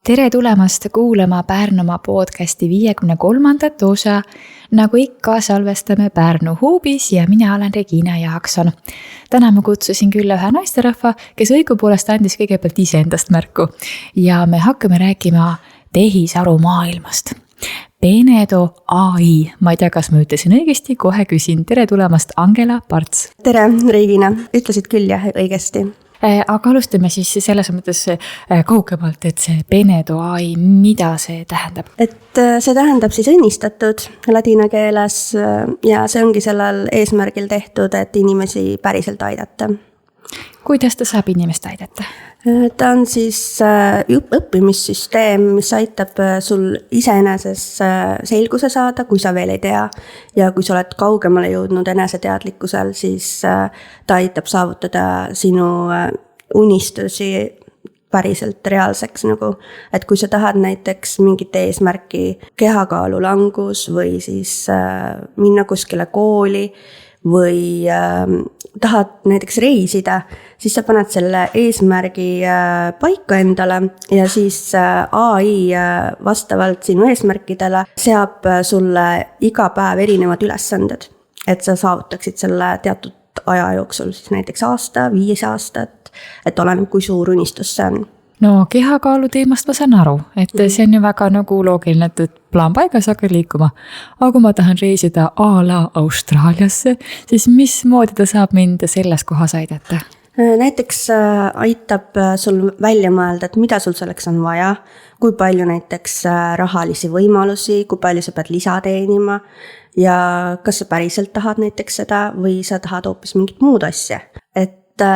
Tere tulemast kuulama Pärnumaa podcasti 53. osa. Nagu ikka salvestame Pärnu huubis ja mina olen Regina Jaakson. Täna ma kutsusin külla ühe naisterahva, kes õigupoolest andis kõigepealt iseendast märku. Ja me hakkame rääkima tehisaru maailmast. Penedo AI. Ma ei tea, kas ma ütlesin õigesti, kohe küsin. Tere tulemast, Angela Parts. Tere, Regina. Ütlesid küll jah, õigesti. Aga alustame siis selles mõttes kaugemalt, et see Penedo AI, mida see tähendab? Et see tähendab siis õnnistatud ladina keeles ja see ongi sellel eesmärgil tehtud, et inimesi päriselt aidata. Kuidas ta saab inimest aidata? Ta on siis õppimissüsteem, mis aitab sul iseeneses selguse saada, kui sa veel ei tea. Ja kui sa oled kaugemale jõudnud eneseteadlikkusel, siis ta aitab saavutada sinu unistusi päriselt reaalseks. Et kui sa tahad näiteks mingit eesmärki, kehakaalu langus või siis minna kuskile kooli või tahad näiteks reisida, siis sa paned selle eesmärgi paika endale ja siis AI vastavalt sinu eesmärkidele seab sulle iga päev erinevad ülesanded, et sa saavutaksid selle teatud aja jooksul, siis näiteks aasta, 5 aastat, et oleneb, kui suur unistus see on. No kehakaalu teemast ma saan aru, et see on ju väga nagu loogiline, et plaan paigas hakkad liikuma. Aga kui ma tahan reisida a la Austraaliasse, siis mismoodi ta saab mind selles kohas aidata? Näiteks aitab sul välja mõelda, et mida sul selleks on vaja, kui palju näiteks rahalisi võimalusi, kui palju sa pead lisa teenima ja kas sa päriselt tahad näiteks seda või sa tahad hoopis mingit muud asja. Et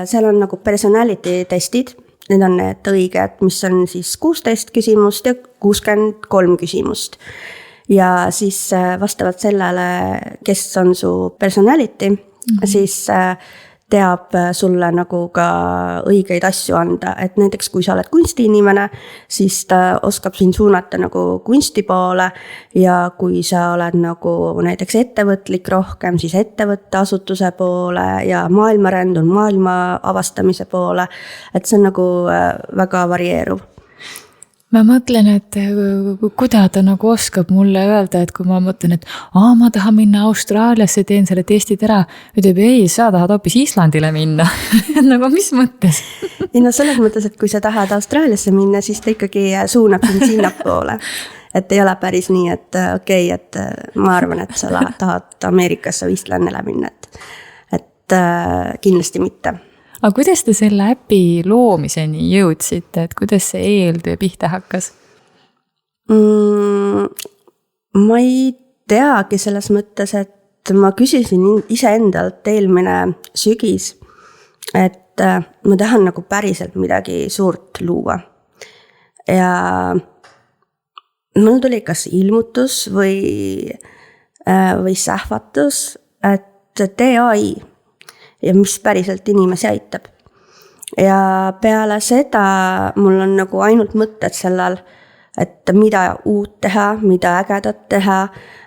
seal on nagu personality testid. Need on need õiged, mis on siis 16 küsimust ja 63 küsimust. Ja siis vastavalt sellele, kes on su personality, siis teab sulle nagu ka õigeid asju anda. Et näiteks kui sa oled kunstiinimene, siis ta oskab sind suunata nagu kunsti poole ja kui sa oled nagu näiteks ettevõtlik rohkem, siis ettevõtte asutuse poole ja maailmaränd on maailma avastamise poole. Et see on nagu väga varieeruv. Ma mõtlen, et kuida ta nagu oskab mulle öelda, et kui ma mõtlen, et ma tahan minna Austraaliasse, teen selle testid ära, ütleb, ei, sa tahad hoopis Islandile minna. Nagu mis mõttes? No selles mõttes, et kui sa tahad Austraaliasse minna, siis ta ikkagi suunab sind sinnapoole. Et ei ole päris nii, et okei, et ma arvan, et sa tahad Ameerikasse või Islandile minna. Et kindlasti mitte. Aga kuidas te selle äpi loomiseni jõudsite, et kuidas see eeltöö pihta hakkas? Ma ei teagi selles mõttes, et ma küsisin iseendalt eelmine sügis, et ma tahan nagu päriselt midagi suurt luua. Ja mul tuli kas ilmutus või sähvatus, et tee AI. Ja mis päriselt inimesi aitab. Ja peale seda mul on nagu ainult mõtted sellel, et mida uut teha, mida ägedat teha,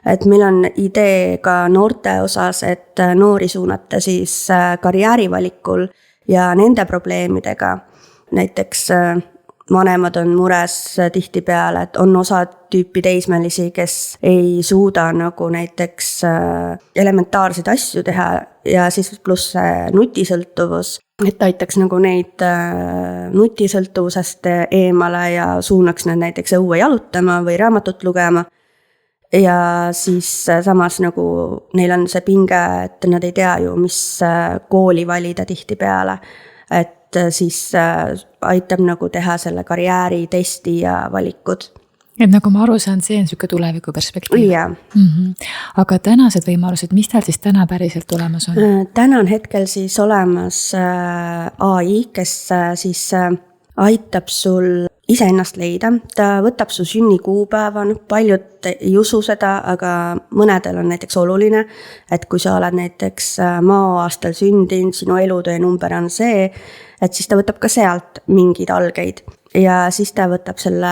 et meil on idee ka noorte osas, et noori suunata siis karjäärivalikul ja nende probleemidega. Näiteks vanemad on mures tihtipeale, et on osa tüüpi teismelisi, kes ei suuda nagu näiteks elementaarseid asju teha ja siis pluss nutisõltuvus, et aitaks nagu neid nutisõltuvusest eemale ja suunaks nad näiteks õue jalutama või raamatut lugema. Ja siis samas nagu neil on see pinge, et nad ei tea ju, mis kooli valida tihtipeale, et siis aitab nagu teha selle karjääri testi ja valikud. Et nagu ma aru saan, see on selline tuleviku perspektiiv. Yeah. Aga tänased võimalused, mis tal siis täna päriselt olemas on? Täna on hetkel siis olemas AI, kes siis aitab sul iseennast leida. Ta võtab su sünnikuupäeva, paljud ei usu seda, aga mõnedel on näiteks oluline, et kui sa oled näiteks maaastal sündinud, sinu elutöö number on see, et siis ta võtab ka sealt mingeid algeid. Ja siis ta võtab selle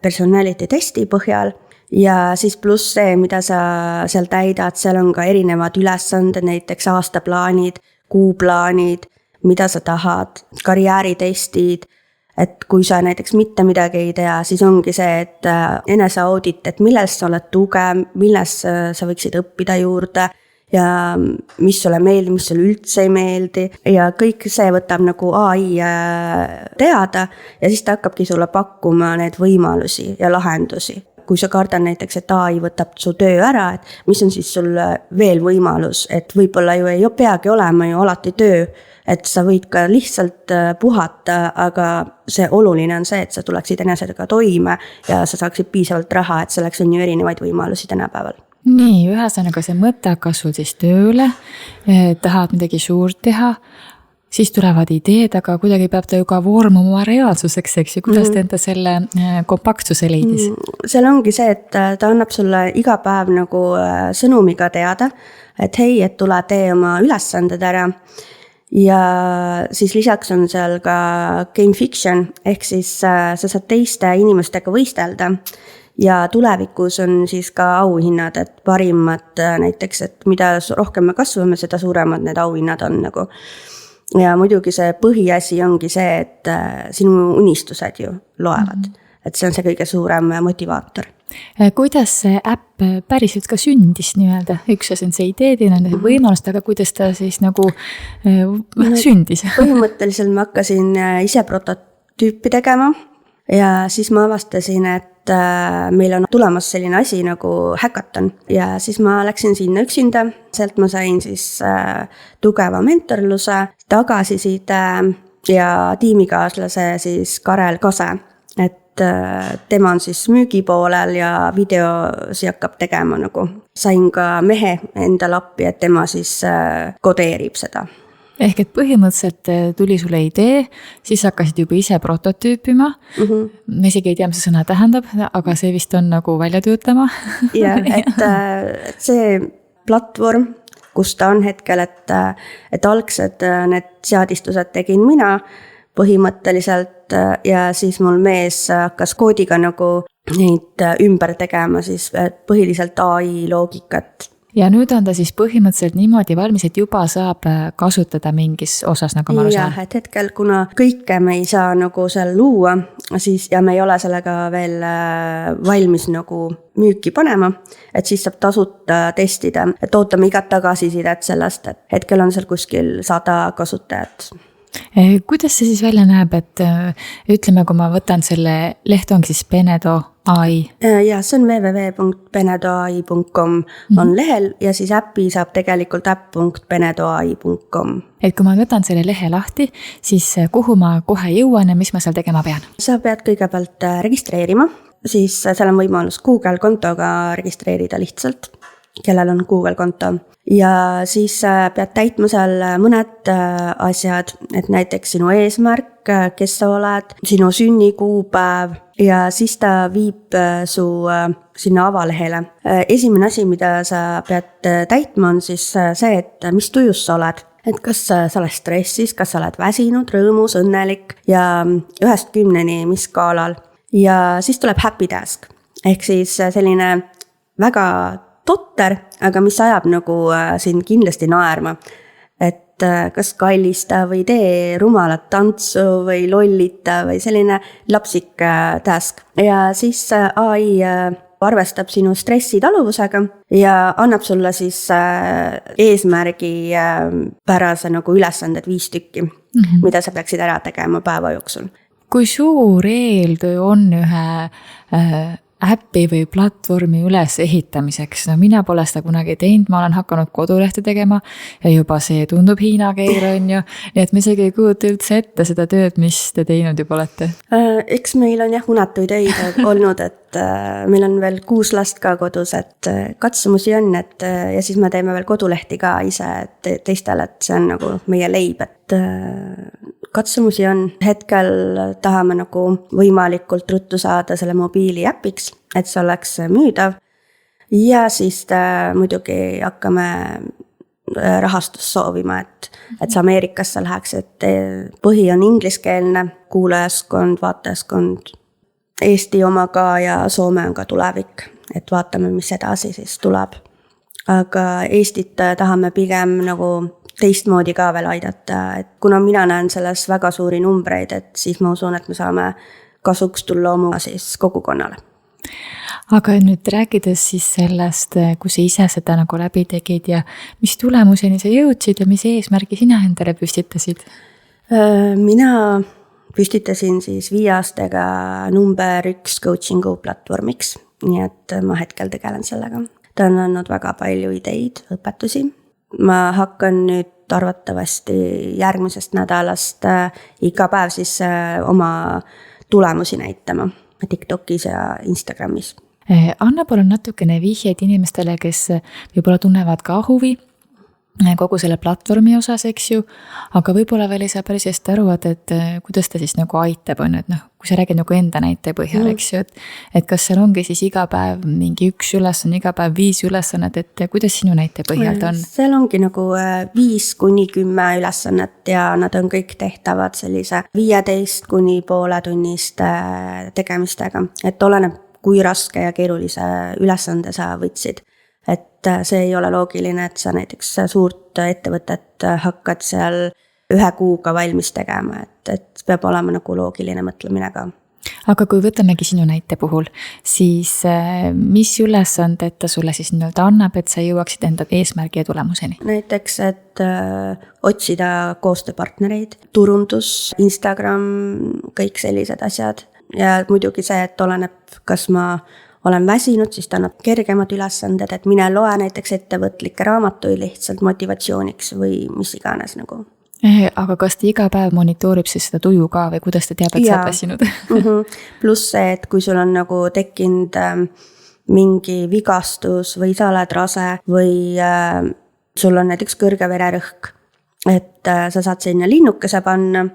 personality testi põhjal ja siis pluss see, mida sa seal täidad, seal on ka erinevad ülesanded, näiteks aastaplaanid, kuuplaanid, mida sa tahad, karjääritestid, et kui sa näiteks mitte midagi ei tea, siis ongi see, et eneseaudit, et milles sa oled tugev, milles sa võiksid õppida juurde ja mis sulle meeldib, mis sulle üldse ei meeldi ja kõik see võtab nagu AI teada ja siis ta hakkabki sulle pakkuma need võimalusi ja lahendusi. Kui sa kardad näiteks, et AI võtab su töö ära, et mis on siis sul veel võimalus, et võib-olla ju ei peagi olema ju alati töö, et sa võid ka lihtsalt puhata, aga see oluline on see, et sa tuleksid enesega toime ja sa saaksid piisavalt raha, et selleks on ju erinevaid võimalusi tänapäeval. Nii, ühesõnaga see mõte hakkas sul siis tööle, tahad midagi suurt teha, siis tulevad ideed, aga kuidagi peab ta ju ka vormuma reaalsuseks, eks ju, kuidas ta enda selle kompaktsuse leidis? Seal ongi see, et ta annab sulle iga päev nagu sõnumiga teada, et hei, et tule tee oma ülesanded ära. Ja siis lisaks on seal ka game fiction, ehk siis sa saad teiste inimestega võistelda ja tulevikus on siis ka auhinnad, et parimad näiteks, et mida rohkem me kasvame, seda suuremad need auhinnad on nagu. Ja muidugi see põhiasi ongi see, et sinu unistused ju loevad, et see on see kõige suurem motivaator. Kuidas see äpp päriselt ka sündis nii-öelda? Üks asi on see idee, teine on võimalust, aga kuidas ta siis nagu sündis? Põhimõtteliselt ma hakkasin ise prototüüpi tegema ja siis ma avastasin, et meil on tulemas selline asi nagu hackathon ja siis ma läksin sinna üksinda, sealt ma sain siis tugeva mentorluse, tagasiside ja tiimikaaslase siis Karel Kase, et tema on siis müügipoolel ja videosi hakkab tegema nagu. Sain ka mehe endale appi, et tema siis kodeerib seda. Ehk et põhimõtteliselt tuli sulle idee, siis hakkasid juba ise prototüüpima. Me isegi ei tea, mis see sõna tähendab, aga see vist on nagu välja töötama. Ja, et see platvorm, kus ta on hetkel, et algsed need seadistused tegin mina põhimõtteliselt ja siis mul mees hakkas koodiga nagu neid ümber tegema siis põhiliselt AI loogikat. Ja nüüd on ta siis põhimõtteliselt niimoodi valmis, et juba saab kasutada mingis osas, nagu ma aru saan. Jah, et hetkel, kuna kõike me ei saa nagu seal luua, siis, ja me ei ole sellega veel valmis nagu müüki panema, et siis saab tasuta testida, et ootame igat tagasisidet sellest, et hetkel on seal kuskil 100 kasutajat. Kuidas see siis välja näeb, et ütleme, kui ma võtan selle leht ongi siis Penedo AI? Ja see on www.penedoai.com on lehel ja siis äppi saab tegelikult app.penedoai.com. Et kui ma võtan selle lehe lahti, siis kuhu ma kohe jõuan ja mis ma seal tegema pean? Sa pead kõigepealt registreerima, siis seal on võimalus Google kontoga registreerida lihtsalt, kellel on Google konto. Ja siis pead täitma seal mõned asjad, et näiteks sinu eesmärk, kes sa oled, sinu sünnikuupäev ja siis ta viib su sinna avalehele. Esimene asi, mida sa pead täitma on siis see, et mis tujus sa oled. Et kas sa oled stressis, kas sa oled väsinud, rõõmus, õnnelik ja 1-10 mis skaalal. Ja siis tuleb happy task, ehk siis selline väga totter, aga mis ajab nagu siin kindlasti naerma. Et kas kallista või tee rumalat tantsu või lollita või selline lapsik task. Ja siis AI arvestab sinu stressitaluvusega ja annab sulle siis eesmärgi pärase nagu ülesanded 5 tükki, mida sa peaksid ära tegema päeva jooksul. Kui suur eeltöö on ühe äppi või platvormi üles ehitamiseks? No mina pole seda kunagi teinud, ma olen hakanud kodulehte tegema ja juba see tundub Hiina keel on ju, nii et me isegi ei kujuta üldse ette seda tööd, mis te teinud juba olete. Eks meil on jah unetuid öid olnud, et meil on veel 6 last ka kodus, et katsumusi on, et ja siis me teeme veel kodulehti ka ise teistele, et see on nagu meie leib, et katsumusi on. Hetkel tahame nagu võimalikult ruttu saada selle mobiili äpiks, et see oleks müüdav. Ja siis muidugi hakkame rahastust soovima, et see Ameerikasse läheks, et põhi on ingliskeelne, kuulajaskond, vaatajaskond, Eesti oma ka ja Soome on ka tulevik, et vaatame, mis edasi siis tuleb. Aga Eestit tahame pigem nagu teistmoodi ka veel aidata, et kuna mina näen selles väga suuri numbreid, et siis ma usun, et me saame kasuks tulla oma siis kogukonnale. Aga nüüd rääkides siis sellest, kui sa ise seda nagu läbi tegid ja mis tulemuseni sa jõudsid ja mis eesmärgi sina endale püstitasid? Mina püstitasin siis 5 aastaga number 1 coachingu platvormiks, nii et ma hetkel tegelen sellega. Ta on andnud väga palju ideid, õpetusi. Ma hakkan nüüd arvatavasti järgmisest nädalast iga päev siis oma tulemusi näitama TikTokis ja Instagramis. Anna palun natukene vihjeid inimestele, kes võib-olla tunnevad ka huvi kogu selle platvormi osas, eks ju, aga võib-olla veel ei saa päris hästi aru, et kuidas ta siis nagu aitab, on, et kui sa räägid nagu enda näite põhjal, eks ju, et kas seal ongi siis iga päev mingi 1 ülesanne, iga päev 5 ülesannet, et kuidas sinu näite põhjal ta on? Seal ongi nagu 5-10 ülesannet ja nad on kõik tehtavad sellise 15 kuni poole tunniste tegemistega, et oleneb, kui raske ja keerulise ülesande sa võtsid. Et see ei ole loogiline, et sa näiteks suurt ettevõtet hakkad seal 1 kuuga valmis tegema, et peab olema nagu loogiline mõtlemine ka. Aga kui võtamegi sinu näite puhul, siis mis ülesanded ta sulle siis nii-öelda annab, et sa jõuaksid enda eesmärgi ja tulemuseni? Näiteks, et otsida koostööpartnereid, turundus, Instagram, kõik sellised asjad. Ja muidugi see, et oleneb, kas ma olen väsinud, siis ta annab kergemad ülesanded, et mine loe näiteks ettevõtlikke raamatuid lihtsalt motivatsiooniks või mis iganes nagu. Aga kas ta iga päev monitoorib siis seda tuju ka või kuidas ta teab, et sa oled väsinud? Pluss see, et kui sul on nagu tekkinud mingi vigastus või sa oled rase või sul on näiteks kõrge vererõhk, et sa saad sinna linnukese panna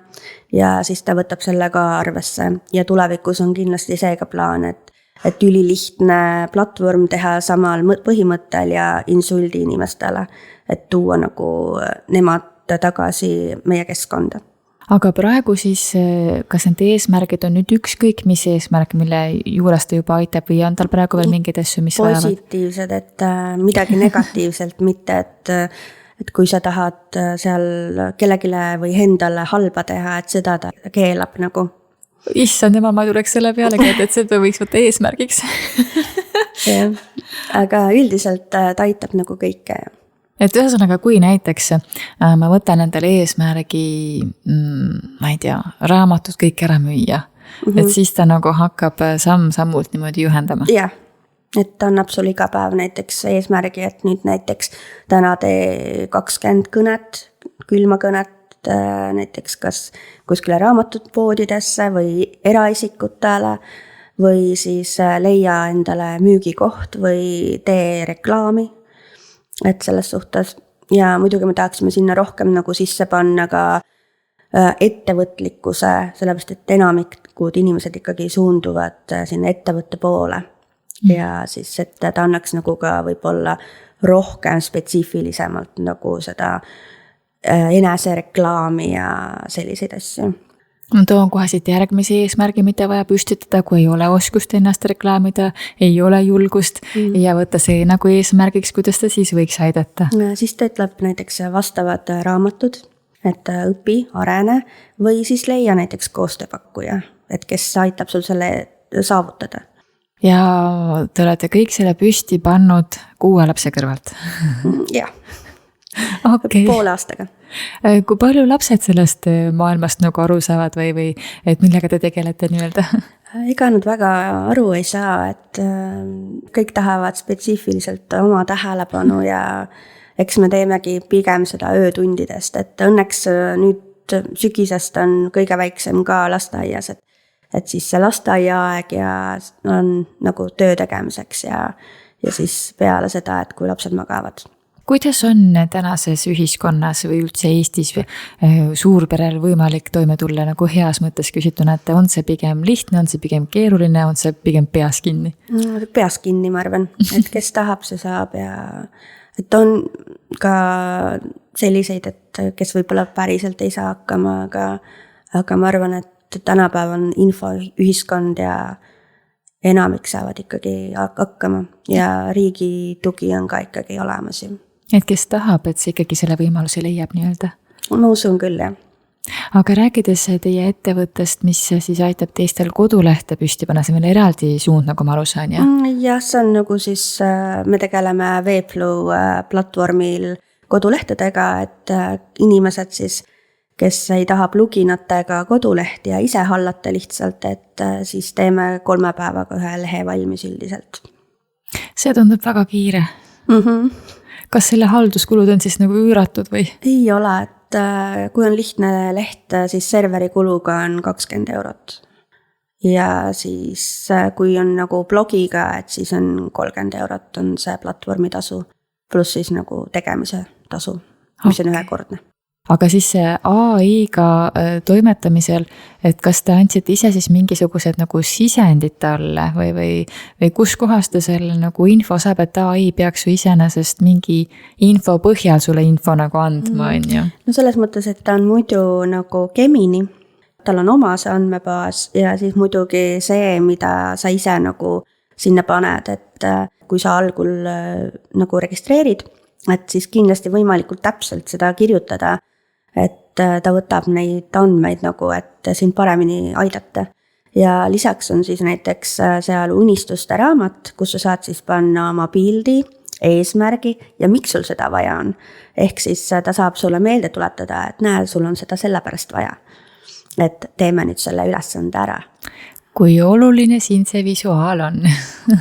ja siis ta võtab selle ka arvesse ja tulevikus on kindlasti see ka plaan, et ülilihtne platvorm teha samal põhimõttel ja insuldi inimestele, et tuua nagu nemad tagasi meie keskkonda. Aga praegu siis, kas need eesmärgid on nüüd ükskõik mis eesmärk, mille juures ta juba aitab või on tal praegu veel mingeid asju, mis vajavad? Positiivsed, et midagi negatiivselt, mitte et kui sa tahad seal kellegile või endale halba teha, et seda ta keelab nagu. Issand, ma ei tuleks selle pealegi, et seda võiks võtta eesmärgiks. Ja, aga üldiselt ta aitab nagu kõike. Et ühesõnaga, kui näiteks ma võtan endale eesmärgi, ma ei tea, raamatud kõik ära müüa, et siis ta nagu hakkab samm-sammult niimoodi juhendama. Jah, et ta annab sul iga päev näiteks eesmärgi, et nüüd näiteks täna tee 20 kõnet, külmakõnet, näiteks kas kuskile raamatutpoodidesse või eraisikutele või siis leia endale müügikoht või tee reklaami, et selles suhtes. Ja muidugi me tahaksime sinna rohkem nagu sisse panna ka ettevõtlikkuse, sellepärast et enamikud inimesed ikkagi suunduvad sinna ettevõtte poole. Ja siis, et ta annaks nagu ka võib-olla rohkem spetsiifilisemalt nagu seda enesereklaami ja selliseid asju. Ma toon kohe siit järgmise eesmärgi, mida vaja püstitada, kui ei ole oskust ennast reklaamida, ei ole julgust ja võtta see nagu eesmärgiks, kuidas ta siis võiks aidata. Siis ta ütleb näiteks vastavad raamatud, et õpi, arene või siis leia näiteks koostööpakkuja, et kes aitab sul selle saavutada. Ja te olete kõik selle püsti pannud 6 lapse kõrvalt? Jah. Okay. Poole aastaga. Kui palju lapsed sellest maailmast nagu aru saavad või et millega te tegelete nii-öelda? Ega nad väga aru ei saa, et kõik tahavad spetsiifiliselt oma tähelepanu ja eks me teemegi pigem seda öötundidest, et õnneks nüüd sügisest on kõige väiksem ka lasteaias, et siis see lasteaiaaeg ja on nagu töö tegemiseks ja siis peale seda, et kui lapsed magavad. Kuidas on tänases ühiskonnas või üldse Eestis suurperel võimalik toime tulla nagu heas mõttes küsituna, et on see pigem lihtne, on see pigem keeruline, on see pigem peas kinni? Peas kinni, ma arvan, et kes tahab, see saab ja et on ka selliseid, et kes võib-olla päriselt ei saa hakkama, aga ma arvan, et tänapäev on infoühiskond ja enamik saavad ikkagi hakkama ja riigi tugi on ka ikkagi olemas ju. Et kes tahab, et see ikkagi selle võimaluse leiab nii-öelda? Ma usun küll, jah. Aga rääkides teie ettevõttest, mis siis aitab teistel kodulehte püsti panna, see on veel eraldi suund, nagu ma aru saan, jah? Jah, see on nagu siis, me tegeleme Webflow platvormil kodulehtedega, et inimesed siis, kes ei taha pluginatega kodulehti ja ise hallata lihtsalt, et siis teeme 3 päevaga ühe lehe valmis üldiselt. See tundub väga kiire. Kas selle halduskulud on siis nagu üüratud või? Ei ole, et kui on lihtne leht, siis serveri kuluga on 20 €. Ja siis kui on nagu blogiga, et siis on 30 € on see platvormi tasu, pluss siis nagu tegemise tasu, mis on ühekordne. Aga siis see AI-ga toimetamisel, et kas te andsite ise siis mingisugused nagu sisendid talle või kus kohas ta selle nagu info saab, et AI peaks ju iseenesest mingi info põhjal sulle info nagu andma, on ju? No selles mõttes, et ta on muidu nagu Gemini, tal on oma see andmebaas ja siis muidugi see, mida sa ise nagu sinna paned, et kui sa algul nagu registreerid, et siis kindlasti võimalikult täpselt seda kirjutada, et ta võtab neid andmeid nagu, et sind paremini aidata. Ja lisaks on siis näiteks seal unistuste raamat, kus sa saad siis panna oma pildi, eesmärgi ja miks sul seda vaja on. Ehk siis ta saab sulle meelde tuletada, et näe, sul on seda sellepärast vaja. Et teeme nüüd selle ülesande ära. Kui oluline siin see visuaal on?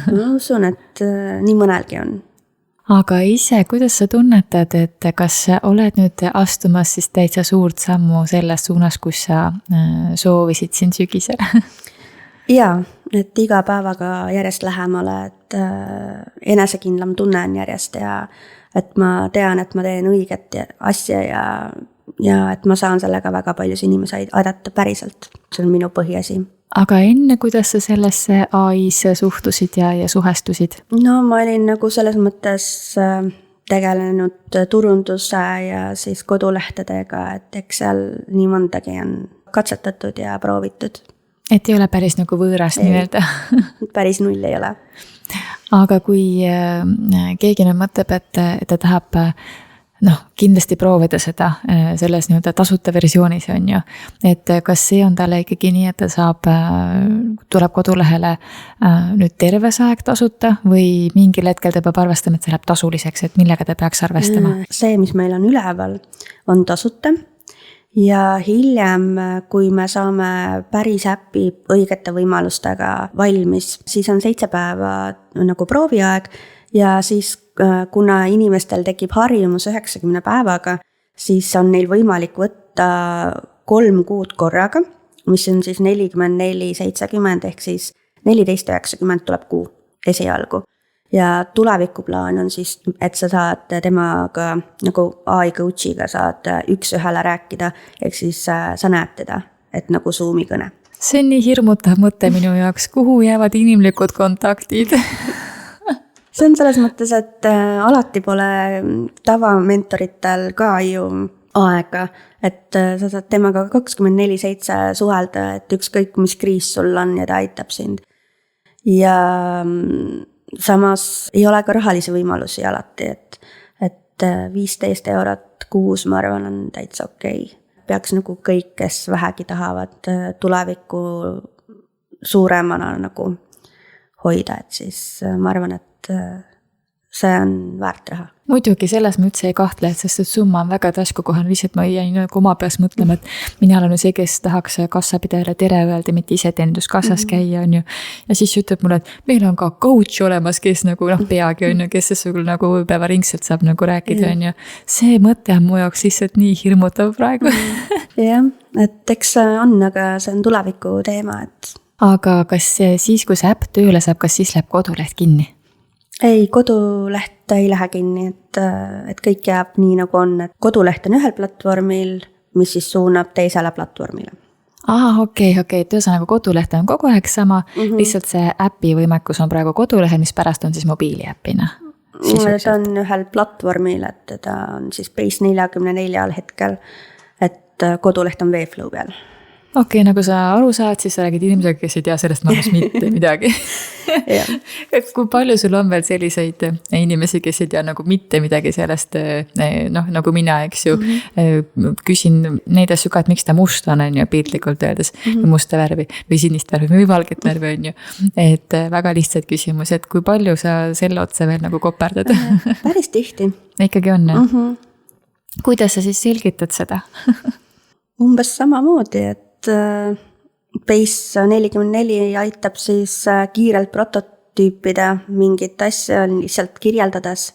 Ma usun, et nii mõnelgi on. Aga ise, kuidas sa tunnetad, et kas oled nüüd astumas siis täitsa suurt sammu selles suunas, kus sa soovisid siin sügisel? Jaa, et iga päevaga järjest lähemale, et enesekindlam tunnen järjest ja et ma tean, et ma teen õiget asja ja et ma saan sellega väga paljus inimesi aidata päriselt. See on minu põhiasi. Aga enne, kuidas sa sellesse AI-sse suhtusid ja suhestusid? No ma olin nagu selles mõttes tegelenud turunduse ja siis kodulehtedega, et eks seal nii mõndagi on katsetatud ja proovitud. Et ei ole päris nagu võõras nii-öelda? Päris null ei ole. Aga kui keegi nüüd mõtleb, et ta tahab kindlasti proovida seda selles nii-öelda tasuta versioonis on ju, et kas see on talle ikkagi nii, et ta saab, tuleb kodulehele nüüd terves aeg tasuta või mingil hetkel ta peab arvestama, et see läheb tasuliseks, et millega ta peaks arvestama? See, mis meil on üleval, on tasuta ja hiljem, kui me saame päris äppi õigete võimalustega valmis, siis on 7 päeva nagu prooviaeg ja siis kuna inimestel tekib harjumus 90 päevaga, siis on neil võimalik võtta 3 kuud korraga, mis on siis 44,70 ehk siis 14,90 tuleb kuu esialgu. Ja tulevikuplaan on siis, et sa saad temaga nagu AI coach'iga saad 1-1 rääkida, ehk siis sa näed teda, et nagu Zoomi kõne. See on nii hirmutav mõte minu jaoks, kuhu jäävad inimlikud kontaktid? See on selles mõttes, et alati pole tavamentoritel ka ju aega, et sa saad temaga 24/7 suhelda, et ükskõik mis kriis sul on ja ta aitab sind. Ja samas ei ole ka rahalisi võimalusi alati, et 15 € kuus, ma arvan, on täitsa okei. Peaks nagu kõik, kes vähegi tahavad tulevikku suuremana nagu hoida, et siis ma arvan, et see on väärt raha. Muidugi selles ma üldse ei kahtle, et sest summa on väga taskukohane, lihtsalt ma jäin nagu oma peas mõtlema, et mina olen ju see, kes tahaks kassapidajale tere öelda, mitte ise teeninduskassas käia, on ju. Ja siis ütleb mulle, et meil on ka coach olemas, kes nagu peagi on ju, kes sul nagu päevaringselt saab nagu rääkida, on ju. See mõte on mu jaoks lihtsalt nii hirmutav praegu. Jah, et eks on, aga see on tuleviku teema, et aga kas siis, kui see äpp tööle saab, kas siis läheb koduleht kinni? Ei, koduleht ei lähe kinni, et kõik jääb nii nagu on, et koduleht on ühel platvormil, mis siis suunab teisele platvormile. Okei, et ühesõnaga koduleht on kogu aeg sama, lihtsalt see äpi võimekus on praegu kodulehel, mis pärast on siis mobiiliäppina. Ta on ühel platvormil, et ta on siis Base 44 hetkel, et koduleht on Webflow peal. Okei, nagu sa aru saad, siis sa räägid inimesega, kes ei tea sellest maailmas mitte midagi. et kui palju sul on veel selliseid inimesi, kes ei tea nagu mitte midagi sellest, noh, nagu mina, eks ju, küsin neid asju ka, et miks ta must on ju, piltlikult öeldes, musta värvi või sinist värvi või valget värvi on ju. Et väga lihtsad küsimus, et kui palju sa selle otsa veel nagu koperdad? Päris tihti. Ikkagi on, Kuidas sa siis selgitad seda? Umbes samamoodi, et Base 44 aitab siis kiirelt prototüüpida mingit asja lihtsalt kirjeldades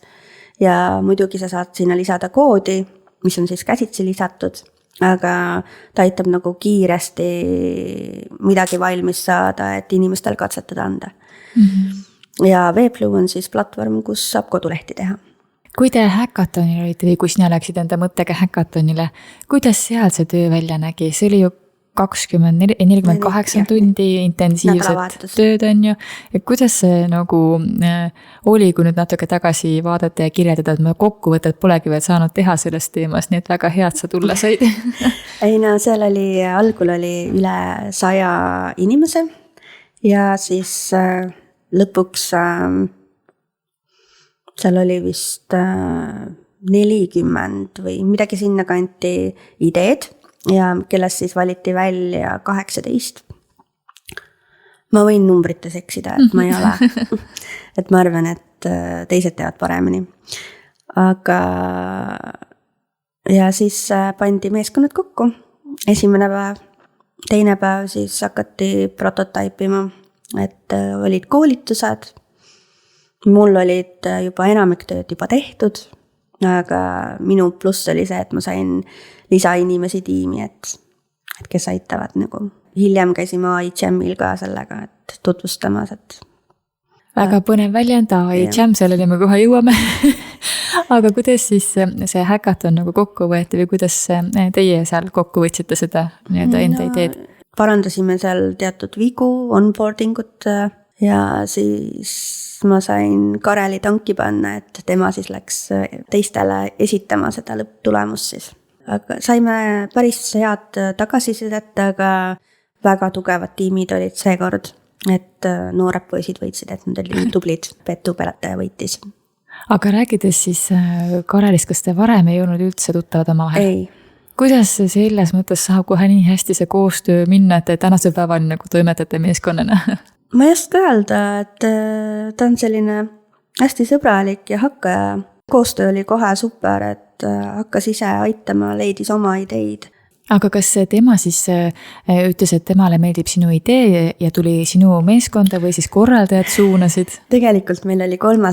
ja muidugi sa saad sinna lisada koodi, mis on siis käsitsi lisatud, aga ta aitab nagu kiiresti midagi valmis saada, et inimestel katsetada anda. Ja Webflow on siis platvorm, kus saab kodulehti teha. Kui te häkatonil olite või kui sina läksid enda mõttega häkatonile, kuidas seal see töö välja nägi? See oli ju 48 tundi intensiivset tööd on ju. Ja kuidas see nagu oli, kui nüüd natuke tagasi vaadata ja kirjeldada, et me kokkuvõtet polegi veel saanud teha sellest teemast, nii et väga head sa tulla said? Ei no seal oli, algul oli üle 100 inimese ja siis lõpuks seal oli vist 40 või midagi sinna kanti ideed ja kellest siis valiti välja 18. Ma võin numbrites eksida, et ma ei ole. Et ma arvan, et teised teavad paremini. Aga ja siis pandi meeskonnad kokku. Esimene päev, teine päev siis hakati prototaipima, et olid koolitused. Mul olid juba enamik tööd juba tehtud, aga minu pluss oli see, et ma sain lisainimesi tiimi, et kes aitavad nagu. Hiljem käisime AI Jamil ka sellega, et tutvustamas, et väga põnev väljend, AI Jam, sellele me kohe jõuame. Aga kuidas siis see häkaton nagu kokku võeti või kuidas teie seal kokku võtsite seda enda ideed? Parandasime seal teatud vigu, onboardingut ja siis ma sain Kareli tanki panna, et tema siis läks teistele esitama seda lõpptulemust siis. Aga saime päris head tagasisidet, aga väga tugevad tiimid olid seekord, et noored poisid võitsid, et nad olid tublid, Petu peletaja võitis. Aga räägides siis Karelist, kas te varem ei olnud üldse tuttavad omavahel? Ei. Kuidas selles mõttes saab kohe nii hästi see koostöö minna, et tänase päeval nagu toimetate meeskonnana? Ma ei oska öelda, et ta on selline hästi sõbralik ja hakkaja. Koostöö oli kohe super, et hakkas ise aitama, leidis oma ideid. Aga kas tema siis ütles, et temale meeldib sinu idee ja tuli sinu meeskonda või siis korraldajad suunasid? Tegelikult meil oli 3.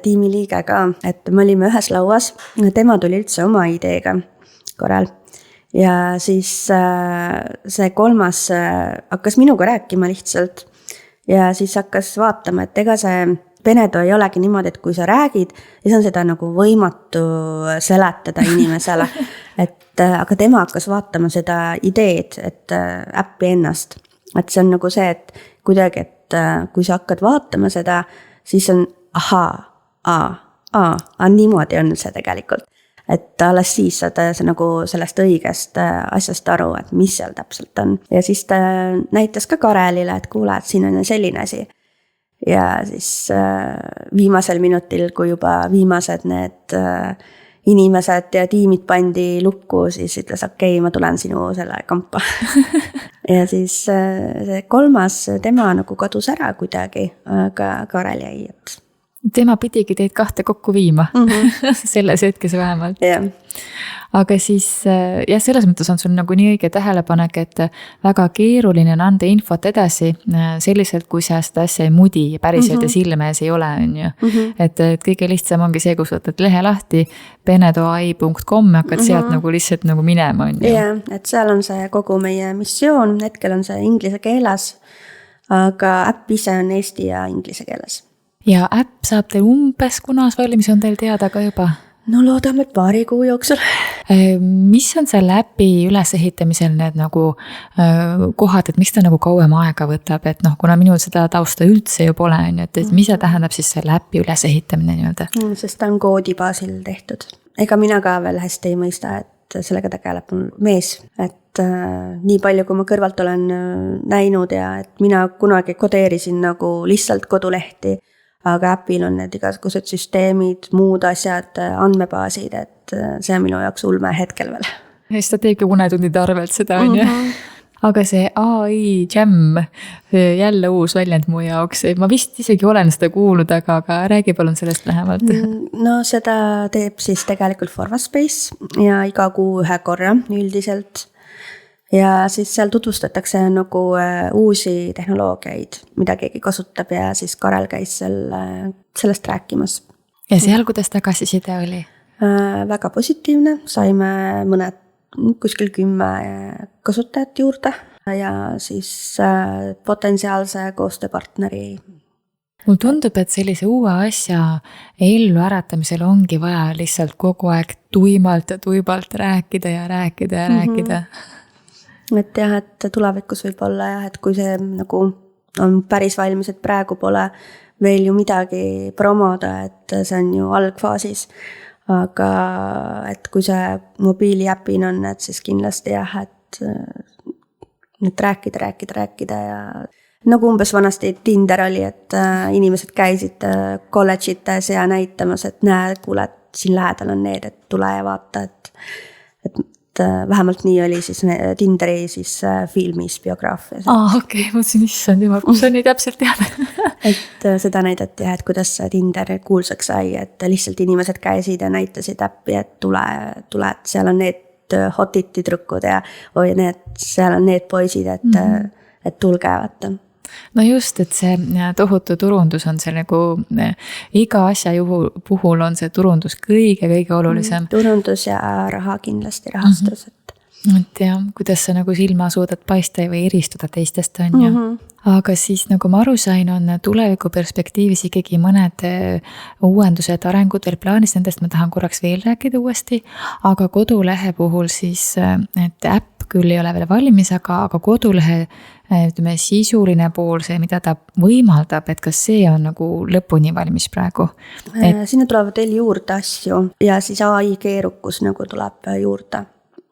tiimiliige ka, et me olime ühes lauas. Tema tuli üldse oma ideega korral. Ja siis see 3. hakkas minuga rääkima lihtsalt. Ja siis hakkas vaatama, et ega see Benedo ei olegi niimoodi, et kui sa räägid, siis on seda nagu võimatu seletada inimesele. Aga tema hakkas vaatama seda ideed, et äppi ennast. Et see on nagu see, et kuidagi, et kui sa hakkad vaatama seda, siis on niimoodi on see tegelikult. Et alles siis saad nagu sellest õigest asjast aru, et mis seal täpselt on. Ja siis ta näitas ka Karelile, et kuule, et siin on selline asi. Ja siis viimasel minutil, kui juba viimased need inimesed ja tiimid pandi lukku, siis ütles, okei, ma tulen sinu selle kampa. Ja siis see 3. tema nagu kadus ära kuidagi, aga Karel jäi, et tema pidigi teid 2 kokku viima, selles hetkes vähemalt. Yeah. Aga siis, ja selles mõttes on sul nagu nii õige tähelepanek, et väga keeruline on anda infot edasi selliselt, kui sa seda asja ei mudi ja päriselt ja silme ees ei ole, on ju. Et kõige lihtsam ongi see, kus võtad lehe lahti, benedoai.com, hakkad sealt nagu lihtsalt nagu minema, on ju. Jah, et seal on see kogu meie missioon, hetkel on see inglise keeles, aga äpp ise on eesti ja inglise keeles. Ja äpp saab teil umbes kunas valmis, on teil teada ka juba? No loodame, et 2 kuu jooksul. Mis on selle äpi ülesehitamisel need nagu kohad, et miks ta nagu kauem aega võtab, et kuna minul seda tausta üldse ju pole, et mis see tähendab siis selle äpi ülesehitamine nii-öelda? Sest ta on koodi baasil tehtud. Ega mina ka veel hästi ei mõista, et et sellega tegeleb mul mees, et nii palju, kui ma kõrvalt olen näinud ja et mina kunagi kodeerisin nagu lihtsalt kodulehti, aga äpil on need igasugused süsteemid, muud asjad, andmebaasid, et see on minu jaoks ulme hetkel veel. Ja siis ta teebki unetundide arvelt seda, on ju. Aga see AI Jam, jälle uus väljend mu jaoks, ma vist isegi olen seda kuulnud, aga räägi palun sellest lähemalt. No seda teeb siis tegelikult Formaspace ja iga kuu 1 korra üldiselt. Ja siis seal tutvustatakse nagu uusi tehnoloogiaid, mida keegi kasutab ja siis Karel käis sellest rääkimas. Ja seal, kuidas tagasiside oli? Väga positiivne, saime mõned kuskil 10 kasutajat juurde ja siis potentsiaalse koostööpartneri. Mul tundub, et sellise uue asja ellu äratamisel ongi vaja lihtsalt kogu aeg tuimalt rääkida ja rääkida. Et jah, et tulevikus võib olla jah, et kui see nagu on päris valmis, et praegu pole veel ju midagi promoda, et see on ju algfaasis. Aga et kui see mobiiliäpin on, et siis kindlasti jah, et rääkida ja nagu umbes vanasti Tinder oli, et inimesed käisid kolledžites ja näitamas, et näe, kuule, et siin lähedal on need, et tule ja vaata, et vähemalt nii oli siis Tinderi siis filmis biograafias. Okei, mõtlesin, issand jumal, kus on nii täpselt teada. Et seda näidati, et kuidas Tinder kuulsaks sai, et lihtsalt inimesed käisid ja näitasid äppi, et tule, et seal on need hotid tüdrukud ja seal on need poisid, et tulge vaata. No just, et see tohutu turundus on see nagu iga asja puhul on see turundus kõige olulisem. Turundus ja raha kindlasti, rahastus. Et jah, kuidas sa nagu silma suudad paista või eristuda teistest on ju. Aga siis nagu ma aru sain, on tuleviku perspektiivis ikkagi mõned uuendused, arengud veel plaanis, nendest ma tahan korraks veel rääkida uuesti, aga kodulehe puhul siis, et äpp küll ei ole veel valmis, aga kodulehe sisuline pool, see, mida ta võimaldab, et kas see on nagu lõpuni valmis praegu? Sinna tulevad veel juurde asju ja siis AI keerukus nagu tuleb juurde,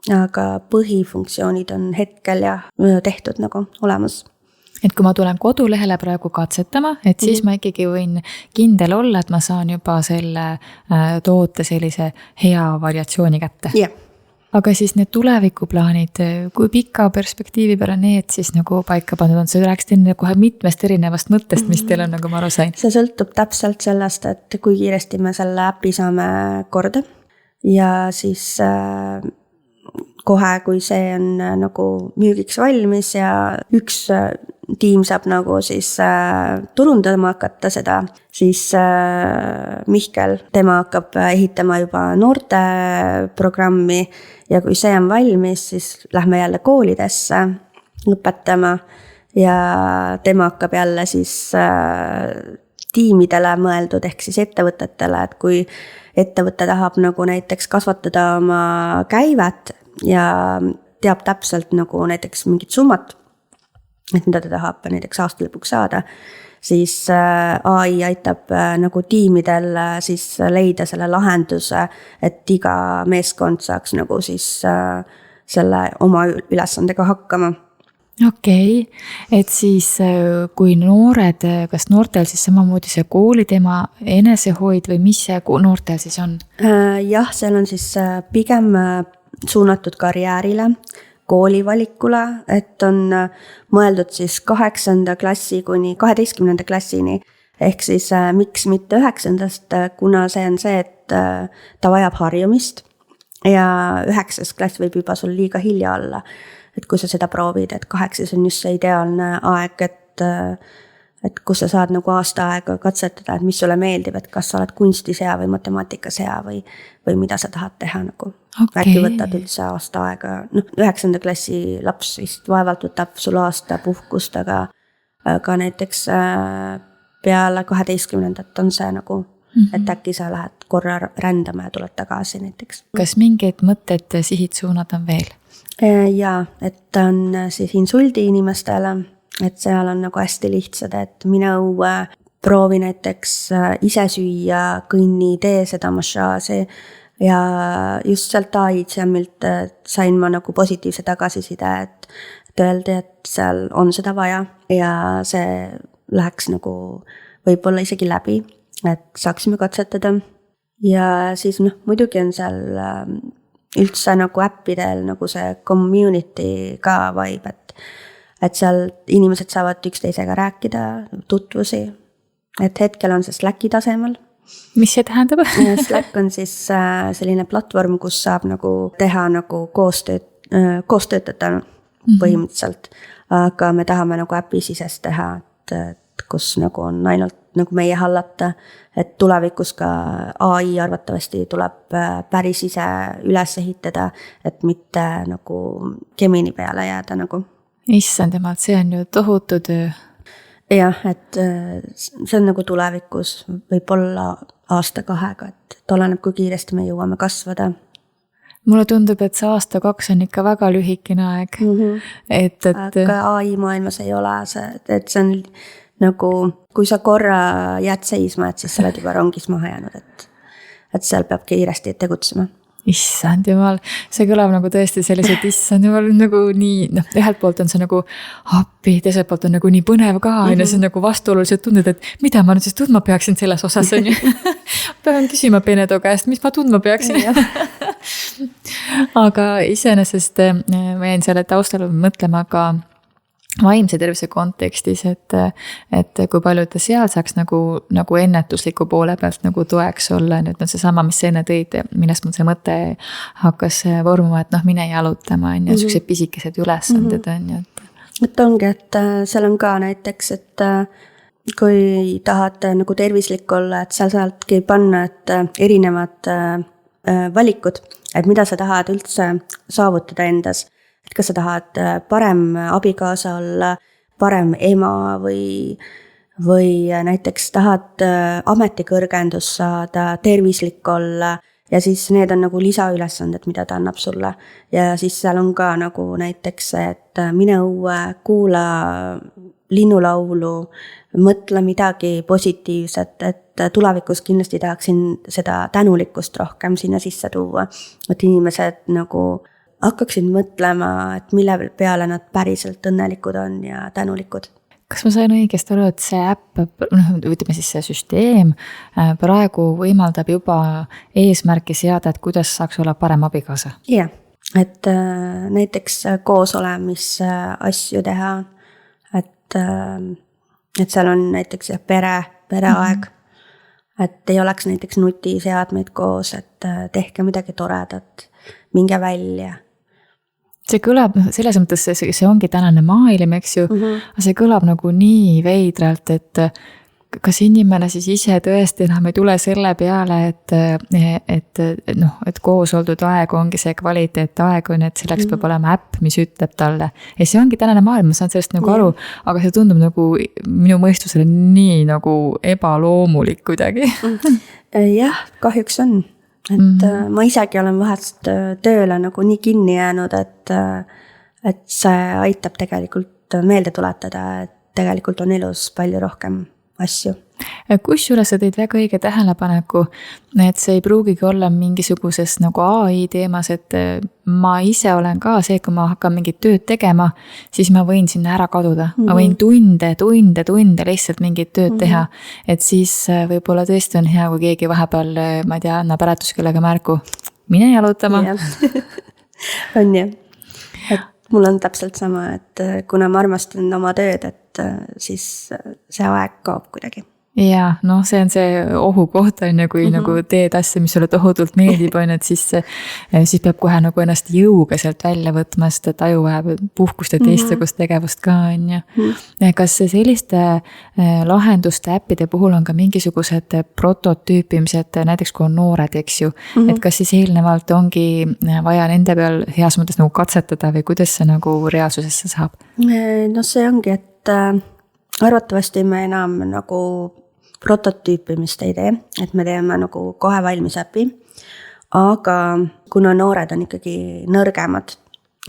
aga põhifunktsioonid on hetkel ja tehtud nagu olemas. Et kui ma tulen kodulehele praegu katsetama, et siis ma ikkagi võin kindel olla, et ma saan juba selle toote sellise hea variatsiooni kätte. Yeah. Aga siis need tulevikuplaanid, kui pika perspektiivi peale need siis nagu paika pandud on, see rääksid enne kohe mitmest erinevast mõttest, mis teil on, nagu ma aru sain. See sõltub täpselt sellest, et kui kiiresti me selle äpi saame korda ja siis kohe, kui see on nagu müügiks valmis ja üks tiim saab nagu siis turundama hakata seda, siis Mihkel, tema hakkab ehitama juba noorte programmi ja kui see on valmis, siis lähme jälle koolidesse õpetama ja tema hakkab jälle siis tiimidele mõeldud ehk siis ettevõtetele, et kui ettevõte tahab nagu näiteks kasvatada oma käivet ja teab täpselt nagu näiteks mingit summat, et mida ta tahab näiteks aasta lõpuks saada, siis AI aitab nagu tiimidel siis leida selle lahenduse, et iga meeskond saaks nagu siis selle oma ülesandega hakkama. Okei, et siis kui noored, kas noortel siis samamoodi see kooli tema enesehoid või mis see noortel siis on? Jah, seal on siis pigem suunatud karjäärile, koolivalikule, et on mõeldud siis 8. klassi kuni 12. klassini, ehk siis miks mitte 9. kuna see on see, et ta vajab harjumist ja 9. klass võib juba sul liiga hilja olla. Et kui sa seda proovid, et 8 on just see ideaalne aeg, et kus sa saad nagu aasta aega katsetada, et mis sulle meeldib, et kas sa oled kunstis hea või matemaatikas hea või mida sa tahad teha nagu. Okay. Äkki võtad üldse aasta aega, 9. klassi laps vist vaevalt võtab sul aasta puhkust, aga näiteks peale 12. on see nagu, et äkki sa lähed korra rändama ja tuled tagasi näiteks. Kas mingeid mõtted sihid suunad on veel? Jaa, et on siis insuldi inimestele, et seal on nagu hästi lihtsad, et mine õue, proovi näiteks ise süüa, kõnni, tee seda massaaži ja just sealt AI Jamilt sain ma nagu positiivse tagasiside, et öeldi, et seal on seda vaja ja see läheks nagu võib-olla isegi läbi, et saaksime katsetada. Ja siis muidugi on seal üldse nagu äppidel nagu see community ka vibe, et seal inimesed saavad üksteisega rääkida, tutvusi, et hetkel on see Slacki tasemel. Mis see tähendab? Slack on siis selline platvorm, kus saab nagu teha nagu koos töötada põhimõtteliselt, aga me tahame nagu äpisisest teha, et kus nagu on ainult nagu meie hallata, et tulevikus ka AI arvatavasti tuleb päris ise üles ehitada, et mitte nagu Gemini peale jääda nagu. Issand jumal, see on ju tohutu töö. Jah, et see on nagu tulevikus võib-olla aasta-kahega, et oleneb, kui kiiresti me jõuame kasvada. Mulle tundub, et see aasta-2 on ikka väga lühikene aeg. Aga AI maailmas ei ole see, et see on nagu, kui sa korra jääd seisma, et siis sa oled juba rongis maha jäänud, et seal peab kiiresti tegutsema. Issand jumal, see kõlab nagu tõesti sellised issand jumal nagu nii, ühelt poolt on see nagu appi, teiselt poolt on nagu nii põnev ka, ja see on nagu vastuolulised tunded, et mida ma nüüd siis tundma peaksin selles osas, on ju. Pean küsima Penedo käest, mis ma tundma peaksin. Aga iseenesest ma jäin selle taustal mõtlema ka vaimse tervise kontekstis, et kui palju ta seal saaks nagu ennetusliku poole pealt nagu toeks olla, nüüd on see sama, mis sa enne tõid, millest mul see mõte hakkas vormuma, et mine jalutama, on ju, sellised pisikesed ülesanded on ju. Et ongi, et seal on ka näiteks, et kui tahad nagu tervislik olla, et seal saadki panna, et erinevad valikud, et mida sa tahad üldse saavutada endas. Et kas sa tahad parem abikaasa olla, parem ema või näiteks tahad ametikõrgendus saada, tervislik olla ja siis need on nagu lisaülesanded, mida ta annab sulle. Ja siis seal on ka nagu näiteks, et mine õue, kuula linnulaulu, mõtle midagi positiivset, et tulevikus kindlasti tahaksin seda tänulikkust rohkem sinna sisse tuua. Et inimesed nagu hakkaksid mõtlema, et mille peale nad päriselt õnnelikud on ja tänulikud. Kas ma sain õigesti aru, et see äpp, ütleme siis see süsteem praegu võimaldab juba eesmärki seada, et kuidas saaks olla parem abikaasa? Jah, et näiteks koos olemis asju teha, et seal on näiteks pereaeg, et ei oleks näiteks nutiseadmeid koos, et tehke midagi toredat, minge välja. See kõlab, selles mõttes see ongi tänane maailm, eks ju, aga see kõlab nagu nii veidralt, et kas inimene siis ise tõesti enam ei tule selle peale, et koos oldud aeg ongi see kvaliteetaeg on, et selleks peab olema äpp, mis ütleb talle. Ja see ongi tänane maailm, ma saan sellest nagu aru, aga see tundub nagu minu mõistusele nii nagu ebaloomulik kuidagi. Jah, kahjuks on. Et ma isegi olen vahest tööle nagu nii kinni jäänud, et see aitab tegelikult meelde tuletada, et tegelikult on elus palju rohkem asju. Kusjuures sa tõid väga õige tähelepaneku, et see ei pruugigi olla mingisuguses nagu AI teemas, et ma ise olen ka see, kui ma hakkan mingit tööd tegema, siis ma võin sinna ära kaduda. Ma võin tunde lihtsalt mingit tööd teha, et siis võib-olla tõesti on hea, kui keegi vahepeal, ma ei tea, annab äratuskellega märku, mine jalutama. On ju. Et mul on täpselt sama, et kuna ma armastan oma tööd, et siis see aeg kaob kuidagi. Ja, see on see ohukoht on ju, kui nagu teed asja, mis sulle tohutult meeldib on, et siis peab kohe nagu ennast jõuga sealt välja võtma, sest taju vajab puhkust ja teistsugust tegevust ka on ju. Kas selliste lahenduste äppide puhul on ka mingisugused prototüüpimised, näiteks kui on noored, eks ju, et kas siis eelnevalt ongi vaja nende peal heas mõttes nagu katsetada või kuidas see nagu reaalsusesse saab? See ongi, et arvatavasti me enam nagu prototüüpimist ei tee, et me teeme nagu kohe valmis äpi, aga kuna noored on ikkagi nõrgemad,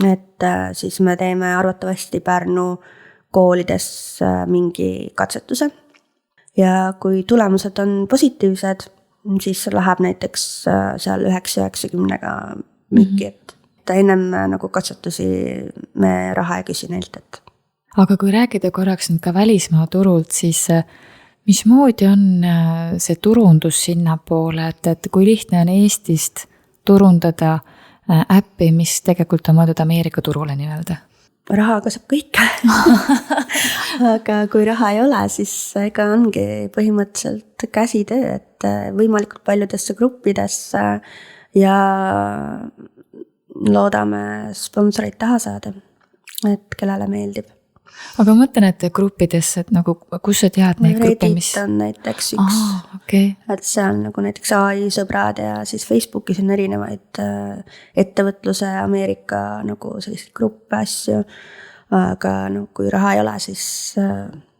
et siis me teeme arvatavasti Pärnu koolides mingi katsetuse ja kui tulemused on positiivsed, siis läheb näiteks seal 9-90-ga müüki, et ennem nagu katsetusi me raha ei küsi neilt, et. Aga kui rääkida korraks nüüd ka välismaa turult, siis mismoodi on see turundus sinna poole, et kui lihtne on Eestist turundada äppi, mis tegelikult on mõeldud Ameerika turule nii-öelda? Rahaga saab kõike. Aga kui raha ei ole, siis ega ongi põhimõtteliselt käsitöö, et võimalikult paljudesse gruppidesse ja loodame sponsoreid taha saada, et kellele meeldib. Aga ma mõtlen, et gruppides, et nagu, kus sa tead neid gruppe, mis... Reddit on näiteks üks, okay. Et seal nagu näiteks AI sõbrad ja siis Facebookis on erinevaid ettevõtluse Ameerika nagu selliseid gruppe asju, aga no, kui raha ei ole, siis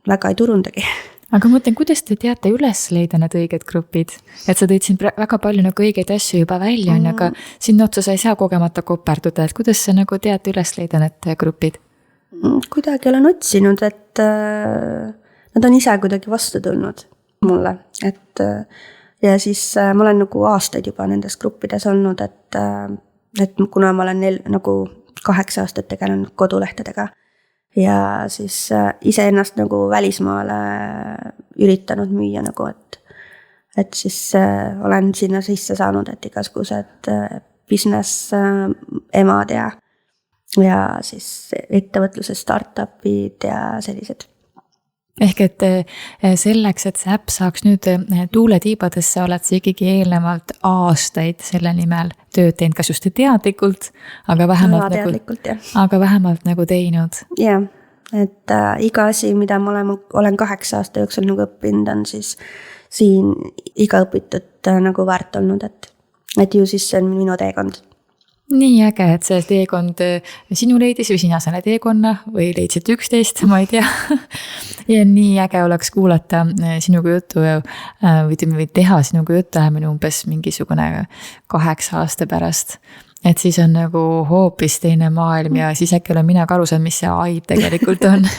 väga ei turundagi. Aga ma mõtlen, kuidas te teate üles leida need õiged grupid? Et sa tõid siin väga palju nagu õigeid asju juba välja, aga sinna otsa sa ei saa kogemata koperduda, et kuidas sa nagu tead üles leida need grupid? Kuidagi olen otsinud, et nad on ise kuidagi vastu tulnud mulle, et ja siis ma olen nagu aastaid juba nendes gruppides olnud, et kuna ma olen nagu 8 aastat tegelenud kodulehtedega ja siis ise ennast nagu välismaale üritanud müüa nagu, et siis olen sinna sisse saanud, et igasugused business emad ja siis ettevõtluse startupid ja sellised. Ehk et selleks, et see äpp saaks nüüd tuuletiibadesse, oled sa ikkagi eelnevalt aastaid selle nimel tööd teinud, kas just teadlikult, aga vähemalt nagu teinud. Jah, et iga asi, mida ma olen 8 aasta jooksul nagu õppinud, on siis siin iga õpitud nagu väärt olnud, et ju siis see on minu teekond. Nii äge, et see teekond sinu leidis või sina selle teekonna või leidsid 11, ma ei tea. Ja nii äge oleks kuulata sinuga juttu või teha sinuga juttu umbes mingisugune 8 aasta pärast. Et siis on nagu hoopis teine maailm ja siis äkki olen mina ka aru saanud, mis see AI tegelikult on.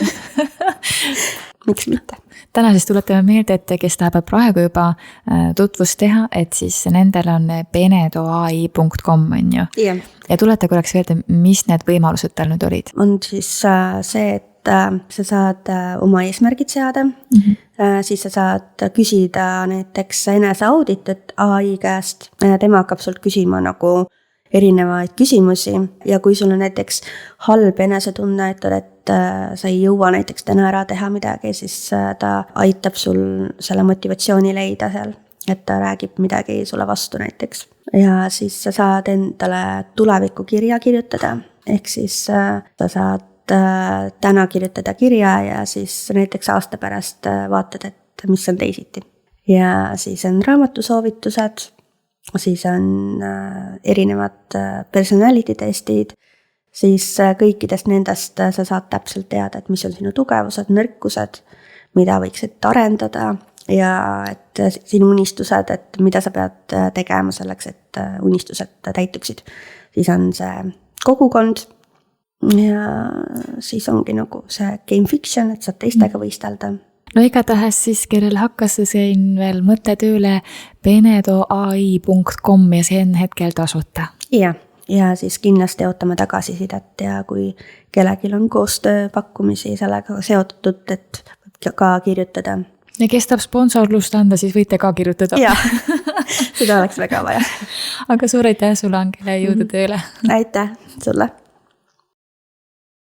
Miks mitte? Täna siis tuletame meelde, et kes tahab praegu juba tutvust teha, et siis nendel on penedoai.com on ju. Yeah. Ja tuleta korraks veel, mis need võimalused tal nüüd olid? On siis see, et sa saad oma eesmärgid seada, siis sa saad küsida näiteks eneseauditit AI käest, tema hakkab sult küsima nagu erinevaid küsimusi ja kui sul on näiteks halb enesetunne, et sa ei jõua näiteks täna ära teha midagi, siis ta aitab sul selle motivatsiooni leida seal, et ta räägib midagi sulle vastu näiteks. Ja siis sa saad endale tulevikukirja kirjutada, ehk siis sa saad täna kirjutada kirja ja siis näiteks aasta pärast vaatad, et mis on teisiti. Ja siis on raamatusoovitused, siis on erinevad personality testid, siis kõikidest nendest sa saad täpselt teada, et mis on sinu tugevused, nõrkused, mida võiksid arendada ja et sinu unistused, et mida sa pead tegema selleks, et unistused täituksid. Siis on see kogukond ja siis ongi nagu see game fiction, et saad teistega võistelda. No igatahes siis, kellel hakkas siin veel mõte tööle penedoai.com ja see on hetkel tasuta. Ja siis kindlasti ootame tagasisidet ja kui kellelgi on koostööpakkumisi sellega seotud, et ka kirjutada. Ja kes tahab sponsorlust anda, siis võite ka kirjutada. Jah, seda oleks väga vaja. Aga suur aitäh sulle, Angela, jõudu tööle. Aitäh sulle.